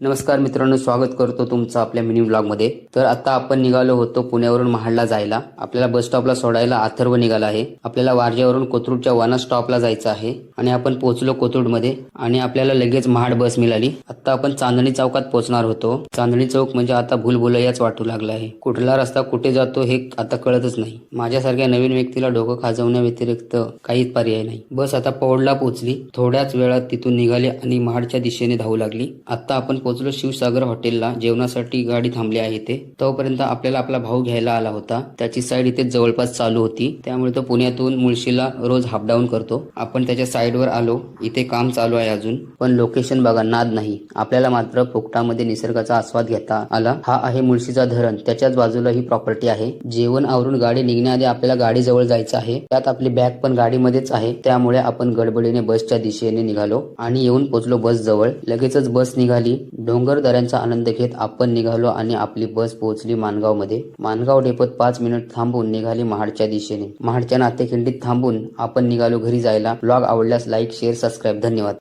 नमस्कार मित्रांनो, स्वागत करतो तुमचं आपल्या मिनी व्लॉगमध्ये। तर आता आपण निघालो होतो पुण्यावरून महाडला जायला। आपल्याला बस स्टॉपला सोडायला अथर्व निघाला आहे। आपल्याला वारजेवरून कोथरूडच्या वाना स्टॉपला जायचं आहे आणि आपण पोहोचलो कोथरूडमध्ये आणि आपल्याला लगेच महाड बस मिळाली। आता आपण चांदणी चौकात पोहोचणार होतो। चांदणी चौक म्हणजे आता भूलभुलैयाच वाटू लागला आहे। कुठला रस्ता कुठे जातो हे आता कळतच नाही। माझ्यासारख्या नवीन व्यक्तीला डोकं खाजवण्या व्यतिरिक्त काहीच पर्याय नाही। बस आता पौडला पोहोचली। थोड्याच वेळात तिथून निघाली आणि महाडच्या दिशेने धावू लागली। आता आपण पोहोचलो शिवसागर हॉटेलला। जेवणासाठी गाडी थांबली आहे इथे। तोपर्यंत आपल्याला आपला भाऊ घ्यायला आला होता। त्याची साईड इथे जवळपास चालू होती, त्यामुळे तो पुण्यातून मुळशीला रोज हाफ डाऊन करतो। आपण त्याच्या साईडवर आलो। इथे काम चालू आहे अजून, पण लोकेशन बघा, नाद नाही। आपल्याला मात्र फुकटामध्ये निसर्गाचा आस्वाद घेता आला। हा आहे मुळशीचा धरण, त्याच्याच बाजूला ही प्रॉपर्टी आहे। जेवण आवरून गाडी निघण्याआधी आपल्याला गाडी जवळ जायचं आहे। त्यात आपली बॅग पण गाडीमध्येच आहे, त्यामुळे आपण गडबडीने बसच्या दिशेने निघालो आणि येऊन पोहोचलो बस जवळ। लगेचच बस निघाली। डोंगर दऱ्यांचा आनंद घेत आपण निघालो आणि आपली बस पोहोचली माणगावमध्ये। माणगाव डेपोत 5 मिनिट थांबून निघाली महाडच्या दिशेने। महाडच्या नातेखिंडीत थांबून आपण निघालो घरी जायला। ब्लॉग आवडल्यास लाईक, शेअर, सबस्क्राईब। धन्यवाद।